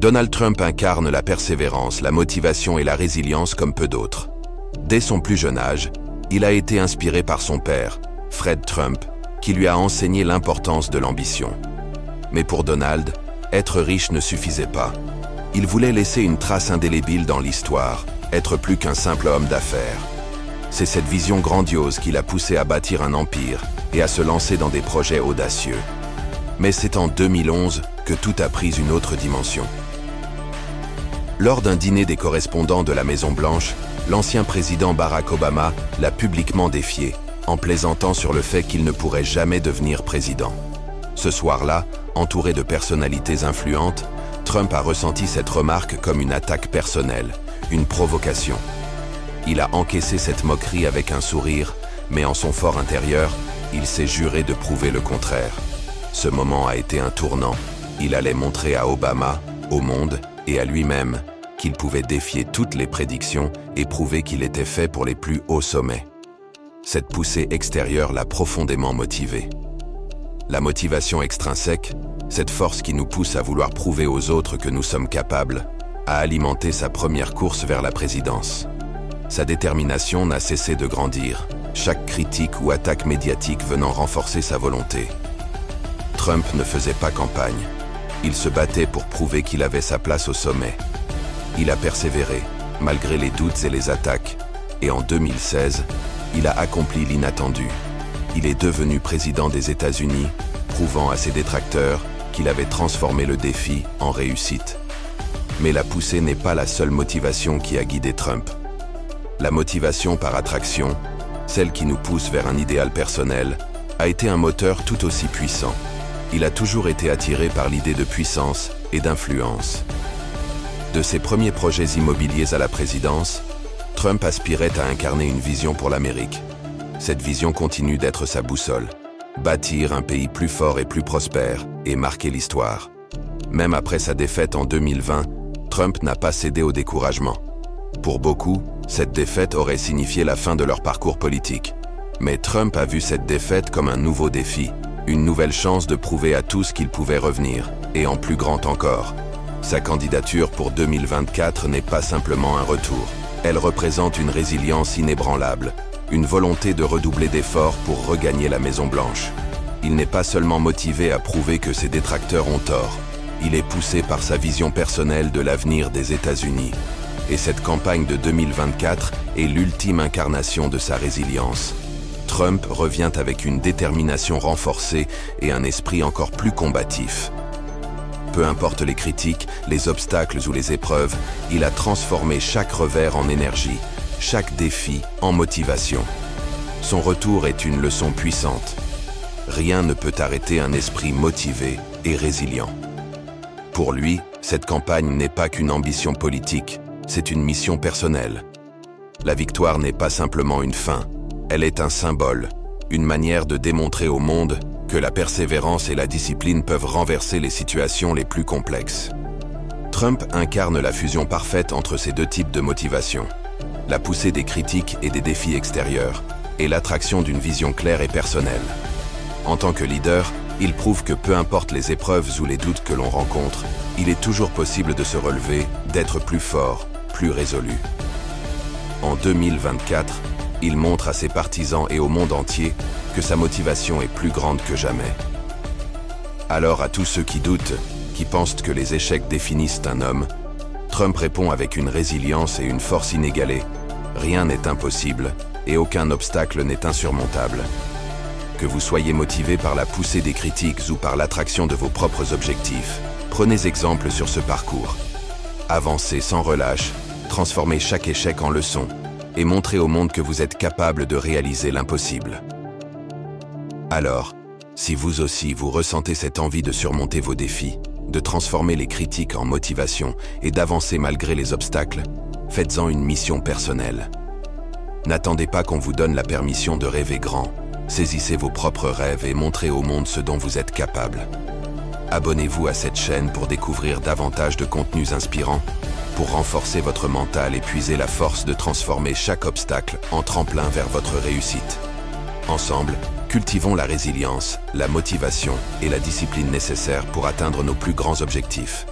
Donald Trump incarne la persévérance, la motivation et la résilience comme peu d'autres. Dès son plus jeune âge, il a été inspiré par son père, Fred Trump, qui lui a enseigné l'importance de l'ambition. Mais pour Donald, être riche ne suffisait pas. Il voulait laisser une trace indélébile dans l'histoire, être plus qu'un simple homme d'affaires. C'est cette vision grandiose qui l'a poussé à bâtir un empire et à se lancer dans des projets audacieux. Mais c'est en 2011 que tout a pris une autre dimension. Lors d'un dîner des correspondants de la Maison-Blanche, l'ancien président Barack Obama l'a publiquement défié, en plaisantant sur le fait qu'il ne pourrait jamais devenir président. Ce soir-là, entouré de personnalités influentes, Trump a ressenti cette remarque comme une attaque personnelle, une provocation. Il a encaissé cette moquerie avec un sourire, mais en son fort intérieur, il s'est juré de prouver le contraire. Ce moment a été un tournant. Il allait montrer à Obama, au monde et à lui-même qu'il pouvait défier toutes les prédictions et prouver qu'il était fait pour les plus hauts sommets. Cette poussée extérieure l'a profondément motivé. La motivation extrinsèque, cette force qui nous pousse à vouloir prouver aux autres que nous sommes capables, a alimenté sa première course vers la présidence. Sa détermination n'a cessé de grandir, chaque critique ou attaque médiatique venant renforcer sa volonté. Trump ne faisait pas campagne. Il se battait pour prouver qu'il avait sa place au sommet. Il a persévéré, malgré les doutes et les attaques, et en 2016, il a accompli l'inattendu. Il est devenu président des États-Unis, prouvant à ses détracteurs qu'il avait transformé le défi en réussite. Mais la poussée n'est pas la seule motivation qui a guidé Trump. La motivation par attraction, celle qui nous pousse vers un idéal personnel, a été un moteur tout aussi puissant. Il a toujours été attiré par l'idée de puissance et d'influence. De ses premiers projets immobiliers à la présidence, Trump aspirait à incarner une vision pour l'Amérique. Cette vision continue d'être sa boussole. Bâtir un pays plus fort et plus prospère et marquer l'histoire. Même après sa défaite en 2020, Trump n'a pas cédé au découragement. Pour beaucoup, cette défaite aurait signifié la fin de leur parcours politique. Mais Trump a vu cette défaite comme un nouveau défi, une nouvelle chance de prouver à tous qu'il pouvait revenir, et en plus grand encore. Sa candidature pour 2024 n'est pas simplement un retour. Elle représente une résilience inébranlable, une volonté de redoubler d'efforts pour regagner la Maison-Blanche. Il n'est pas seulement motivé à prouver que ses détracteurs ont tort. Il est poussé par sa vision personnelle de l'avenir des États-Unis. Et cette campagne de 2024 est l'ultime incarnation de sa résilience. Trump revient avec une détermination renforcée et un esprit encore plus combatif. Peu importe les critiques, les obstacles ou les épreuves, il a transformé chaque revers en énergie, chaque défi en motivation. Son retour est une leçon puissante. Rien ne peut arrêter un esprit motivé et résilient. Pour lui, cette campagne n'est pas qu'une ambition politique, c'est une mission personnelle. La victoire n'est pas simplement une fin, elle est un symbole, une manière de démontrer au monde que la persévérance et la discipline peuvent renverser les situations les plus complexes. Trump incarne la fusion parfaite entre ces deux types de motivation. La poussée des critiques et des défis extérieurs, et l'attraction d'une vision claire et personnelle. En tant que leader, il prouve que peu importe les épreuves ou les doutes que l'on rencontre, il est toujours possible de se relever, d'être plus fort, plus résolu. En 2024, il montre à ses partisans et au monde entier que sa motivation est plus grande que jamais. Alors à tous ceux qui doutent, qui pensent que les échecs définissent un homme, Trump répond avec une résilience et une force inégalée. Rien n'est impossible et aucun obstacle n'est insurmontable. Que vous soyez motivé par la poussée des critiques ou par l'attraction de vos propres objectifs, prenez exemple sur ce parcours. Avancez sans relâche, transformez chaque échec en leçon et montrez au monde que vous êtes capable de réaliser l'impossible. Alors, si vous aussi vous ressentez cette envie de surmonter vos défis, de transformer les critiques en motivation et d'avancer malgré les obstacles, faites-en une mission personnelle. N'attendez pas qu'on vous donne la permission de rêver grand. Saisissez vos propres rêves et montrez au monde ce dont vous êtes capable. Abonnez-vous à cette chaîne pour découvrir davantage de contenus inspirants, pour renforcer votre mental et puiser la force de transformer chaque obstacle en tremplin vers votre réussite. Ensemble, cultivons la résilience, la motivation et la discipline nécessaires pour atteindre nos plus grands objectifs.